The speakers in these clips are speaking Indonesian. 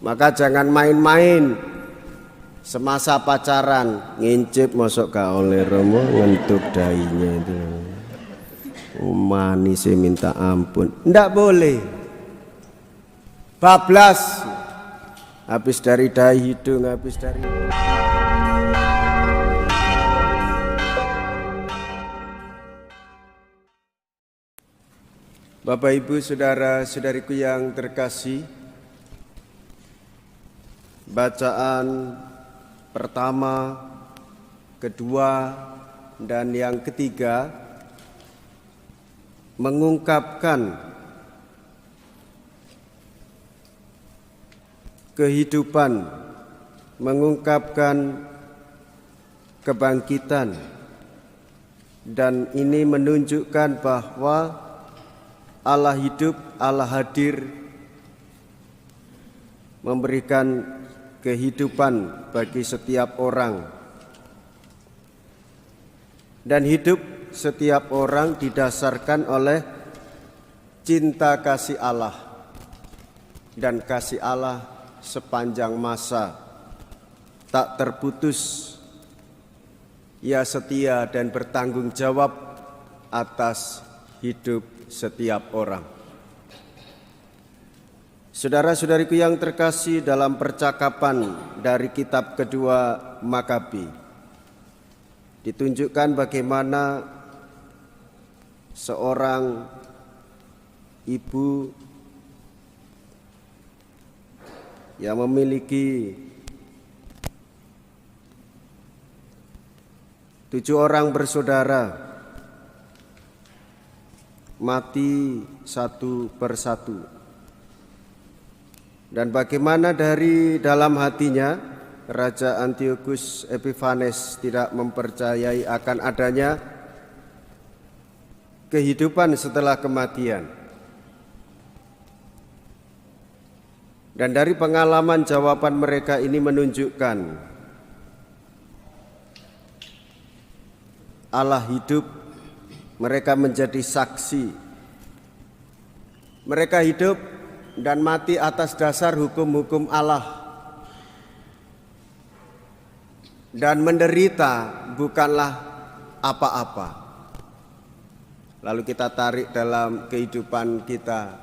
Maka jangan main-main semasa pacaran, ngincip mosok gak oleh romo ngentuk dainya itu. Manis minta ampun, ndak boleh. Bablas, habis dari dai hidung, habis dari Bapak Ibu saudara-saudariku yang terkasih, bacaan pertama, kedua, dan yang ketiga mengungkapkan kehidupan, mengungkapkan kebangkitan, dan ini menunjukkan bahwa Allah hidup, Allah hadir, memberikan kehidupan bagi setiap orang. Dan hidup setiap orang didasarkan oleh cinta kasih Allah. Dan kasih Allah sepanjang masa, tak terputus. Ia setia dan bertanggung jawab atas hidup setiap orang. Saudara-saudariku yang terkasih, dalam percakapan dari kitab kedua Makabi ditunjukkan bagaimana seorang ibu yang memiliki 7 orang bersaudara mati satu persatu, dan bagaimana dari dalam hatinya Raja Antiochus Epiphanes tidak mempercayai akan adanya kehidupan setelah kematian. Dan dari pengalaman jawaban mereka ini menunjukkan Allah hidup. Mereka menjadi saksi. Mereka hidup dan mati atas dasar hukum-hukum Allah. Dan menderita bukanlah apa-apa. Lalu kita tarik dalam kehidupan kita.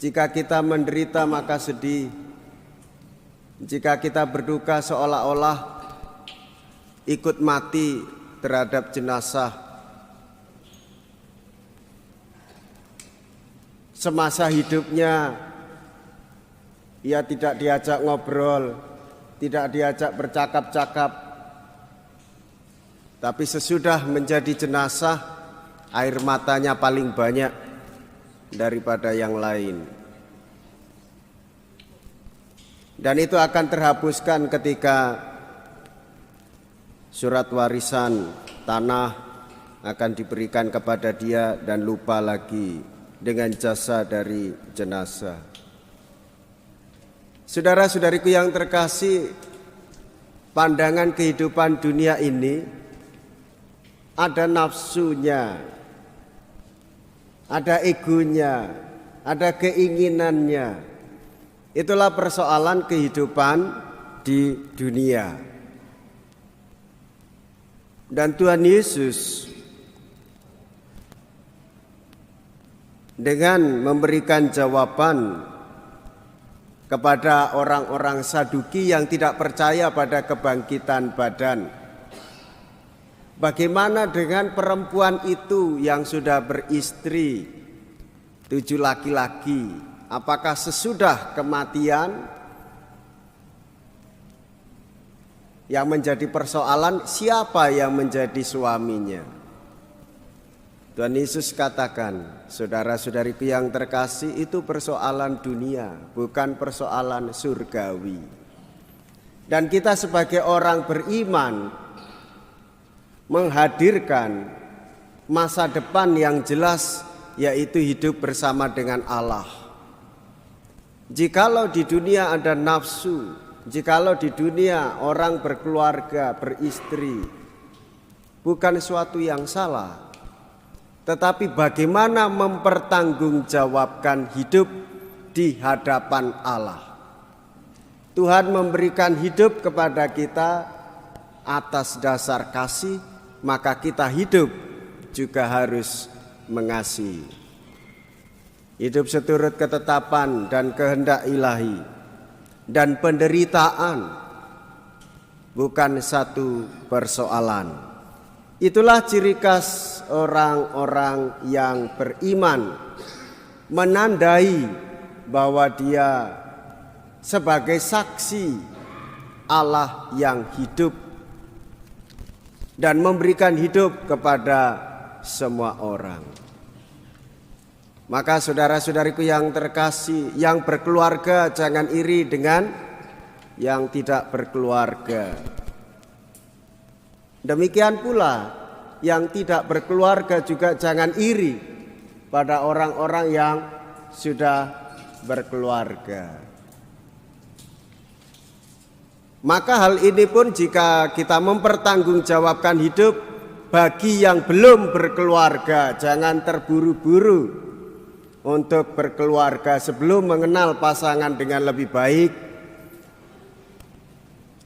Jika kita menderita maka sedih. Jika kita berduka seolah-olah ikut mati terhadap jenazah. Semasa hidupnya ia tidak diajak ngobrol, tidak diajak bercakap-cakap. Tapi sesudah menjadi jenazah, air matanya paling banyak daripada yang lain. Dan itu akan terhapuskan ketika surat warisan tanah akan diberikan kepada dia dan lupa lagi dengan jasa dari jenazah. Saudara-saudariku yang terkasih, pandangan kehidupan dunia ini ada nafsunya, ada egonya, ada keinginannya. Itulah persoalan kehidupan di dunia. Dan Tuhan Yesus dengan memberikan jawaban kepada orang-orang Saduki yang tidak percaya pada kebangkitan badan. Bagaimana dengan perempuan itu yang sudah beristri 7 laki-laki? Apakah sesudah kematian? Yang menjadi persoalan, siapa yang menjadi suaminya? Tuhan Yesus katakan, saudara-saudariku yang terkasih, itu persoalan dunia, bukan persoalan surgawi. Dan kita sebagai orang beriman menghadirkan masa depan yang jelas, yaitu hidup bersama dengan Allah. Jikalau di dunia ada nafsu, jikalau di dunia orang berkeluarga, beristri, bukan suatu yang salah. Tetapi bagaimana mempertanggungjawabkan hidup di hadapan Allah. Tuhan memberikan hidup kepada kita atas dasar kasih, maka kita hidup juga harus mengasihi. Hidup seturut ketetapan dan kehendak ilahi, dan penderitaan bukan satu persoalan. Itulah ciri khas orang-orang yang beriman, menandai bahwa dia sebagai saksi Allah yang hidup dan memberikan hidup kepada semua orang. Maka saudara-saudariku yang terkasih, yang berkeluarga jangan iri dengan yang tidak berkeluarga. Demikian pula yang tidak berkeluarga juga jangan iri pada orang-orang yang sudah berkeluarga. Maka hal ini pun jika kita mempertanggungjawabkan hidup bagi yang belum berkeluarga, jangan terburu-buru untuk berkeluarga sebelum mengenal pasangan dengan lebih baik.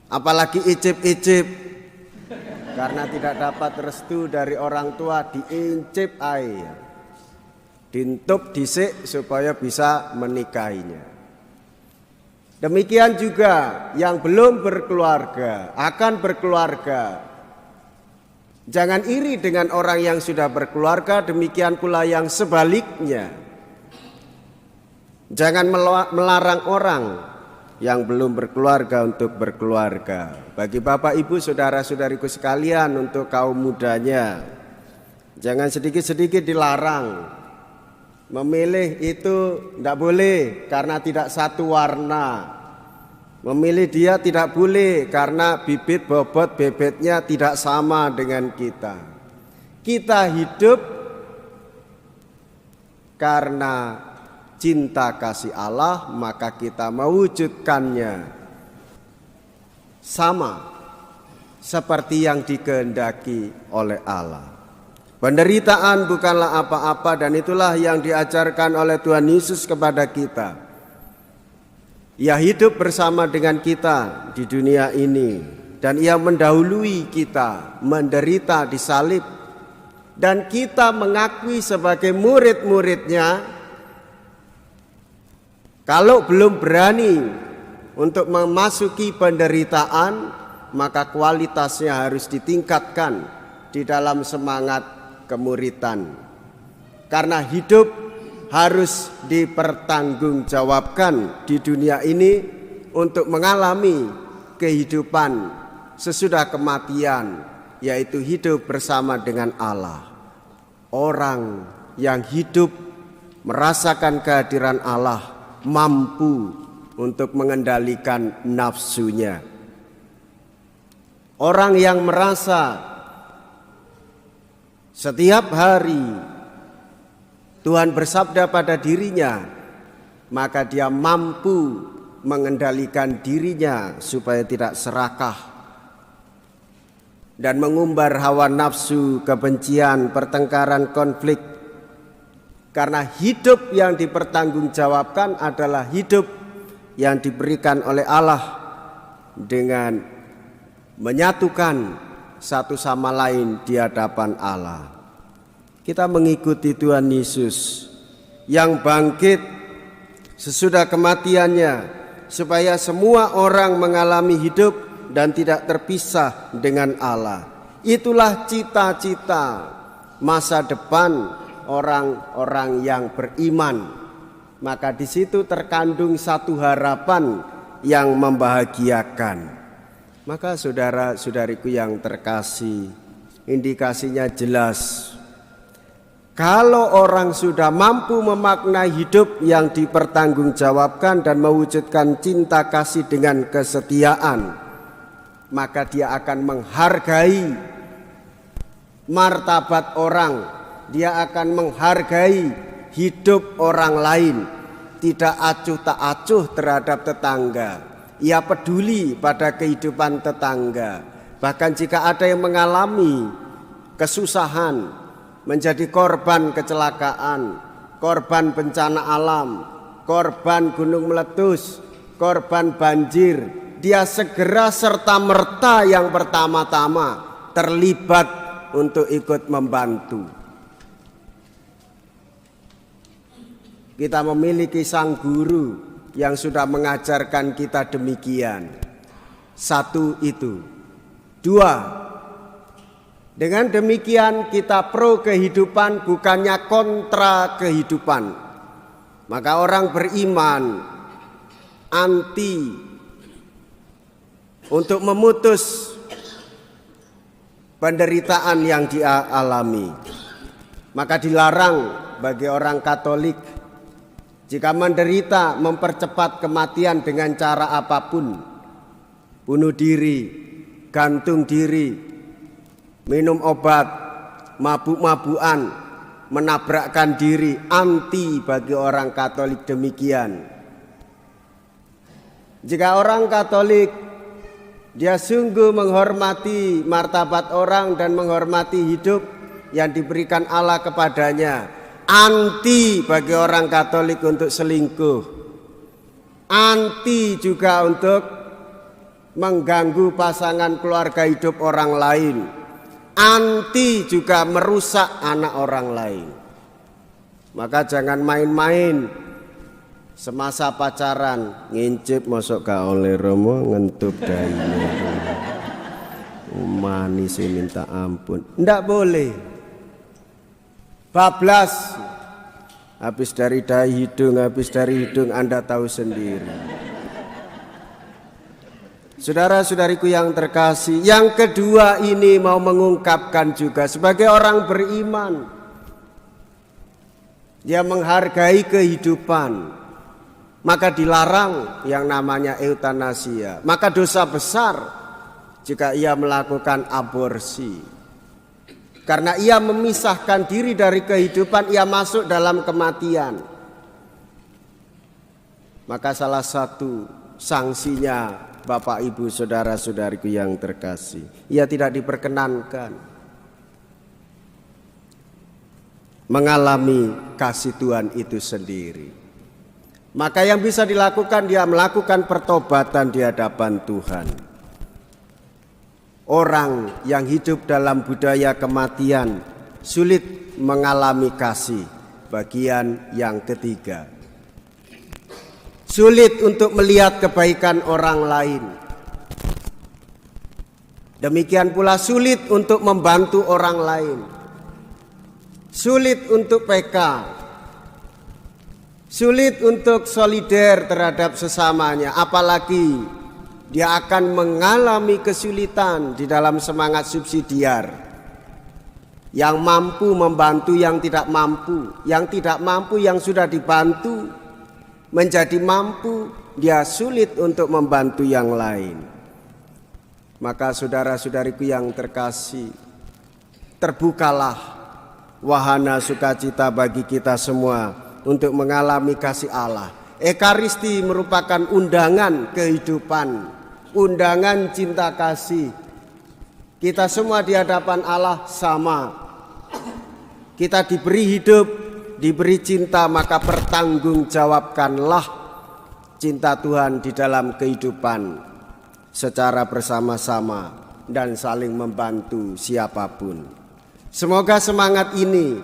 Apalagi icip-icip, karena tidak dapat restu dari orang tua, diincip air, dintup disik supaya bisa menikahinya. Demikian juga yang belum berkeluarga, akan berkeluarga, jangan iri dengan orang yang sudah berkeluarga, demikian pula yang sebaliknya. Jangan melarang orang yang belum berkeluarga untuk berkeluarga. Bagi bapak ibu saudara-saudariku sekalian, untuk kaum mudanya, jangan sedikit-sedikit dilarang. Memilih itu tidak boleh karena tidak satu warna. Memilih dia tidak boleh karena bibit bobot bebetnya tidak sama dengan kita. Kita hidup karena cinta kasih Allah, maka kita mewujudkannya sama seperti yang dikehendaki oleh Allah. Penderitaan bukanlah apa-apa, dan itulah yang diajarkan oleh Tuhan Yesus kepada kita. Ia hidup bersama dengan kita di dunia ini, dan ia mendahului kita menderita di salib, dan kita mengakui sebagai murid-muridnya. Kalau belum berani untuk memasuki penderitaan, maka kualitasnya harus ditingkatkan di dalam semangat kemuritan. Karena hidup harus dipertanggungjawabkan di dunia ini untuk mengalami kehidupan sesudah kematian, yaitu hidup bersama dengan Allah. Orang yang hidup merasakan kehadiran Allah mampu untuk mengendalikan nafsunya. Orang yang merasa setiap hari Tuhan bersabda pada dirinya, maka dia mampu mengendalikan dirinya supaya tidak serakah dan mengumbar hawa nafsu, kebencian, pertengkaran, konflik. Karena hidup yang dipertanggungjawabkan adalah hidup yang diberikan oleh Allah dengan menyatukan satu sama lain di hadapan Allah. Kita mengikuti Tuhan Yesus yang bangkit sesudah kematiannya, supaya semua orang mengalami hidup dan tidak terpisah dengan Allah. Itulah cita-cita masa depan orang-orang yang beriman. Maka di situ terkandung satu harapan yang membahagiakan. Maka saudara-saudariku yang terkasih, indikasinya jelas. Kalau orang sudah mampu memaknai hidup yang dipertanggungjawabkan dan mewujudkan cinta kasih dengan kesetiaan, maka dia akan menghargai martabat orang, dia akan menghargai hidup orang lain, tidak acuh tak acuh terhadap tetangga. Ia peduli pada kehidupan tetangga. Bahkan jika ada yang mengalami kesusahan, menjadi korban kecelakaan, korban bencana alam, korban gunung meletus, korban banjir, dia segera serta-merta yang pertama-tama terlibat untuk ikut membantu. Kita memiliki sang guru yang sudah mengajarkan kita demikian. Satu itu. Dua, dengan demikian kita pro kehidupan bukannya kontra kehidupan. Maka orang beriman anti untuk memutus penderitaan yang dia alami. Maka dilarang bagi orang Katolik jika menderita mempercepat kematian dengan cara apapun. Bunuh diri, gantung diri, minum obat, mabuk-mabukan, menabrakkan diri. Anti bagi orang Katolik demikian. Jika orang Katolik dia sungguh menghormati martabat orang dan menghormati hidup yang diberikan Allah kepadanya, anti bagi orang Katolik untuk selingkuh, anti juga untuk mengganggu pasangan keluarga hidup orang lain, anti juga merusak anak orang lain. Maka jangan main-main semasa pacaran, ngincip masuk gak oleh romo ngentup daine manis minta ampun, ndak boleh. Bablas, habis dari dahi hidung, habis dari hidung, Anda tahu sendiri. Saudara-saudariku yang terkasih, yang kedua ini mau mengungkapkan juga sebagai orang beriman, dia menghargai kehidupan, maka dilarang yang namanya eutanasia. Maka dosa besar jika ia melakukan aborsi. Karena ia memisahkan diri dari kehidupan, ia masuk dalam kematian. Maka salah satu sanksinya, Bapak Ibu saudara-saudariku yang terkasih, ia tidak diperkenankan mengalami kasih Tuhan itu sendiri. Maka yang bisa dilakukan, dia melakukan pertobatan di hadapan Tuhan. Orang yang hidup dalam budaya kematian sulit mengalami kasih. Bagian yang ketiga, sulit untuk melihat kebaikan orang lain. Demikian pula sulit untuk membantu orang lain. Sulit untuk PK. Sulit untuk solider terhadap sesamanya, apalagi dia akan mengalami kesulitan di dalam semangat subsidiar. Yang mampu membantu yang tidak mampu, yang tidak mampu yang sudah dibantu menjadi mampu, dia sulit untuk membantu yang lain. Maka saudara-saudariku yang terkasih, terbukalah wahana sukacita bagi kita semua untuk mengalami kasih Allah. Ekaristi merupakan undangan kehidupan, undangan cinta kasih. Kita semua di hadapan Allah sama. Kita diberi hidup, diberi cinta, maka pertanggungjawabkanlah cinta Tuhan di dalam kehidupan secara bersama-sama dan saling membantu siapapun. Semoga semangat ini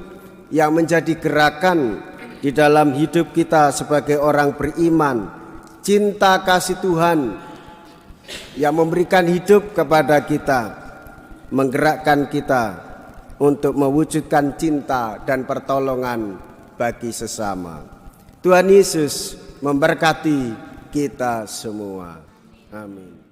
yang menjadi gerakan di dalam hidup kita sebagai orang beriman, cinta kasih Tuhan yang memberikan hidup kepada kita, menggerakkan kita untuk mewujudkan cinta dan pertolongan bagi sesama. Tuhan Yesus memberkati kita semua. Amin.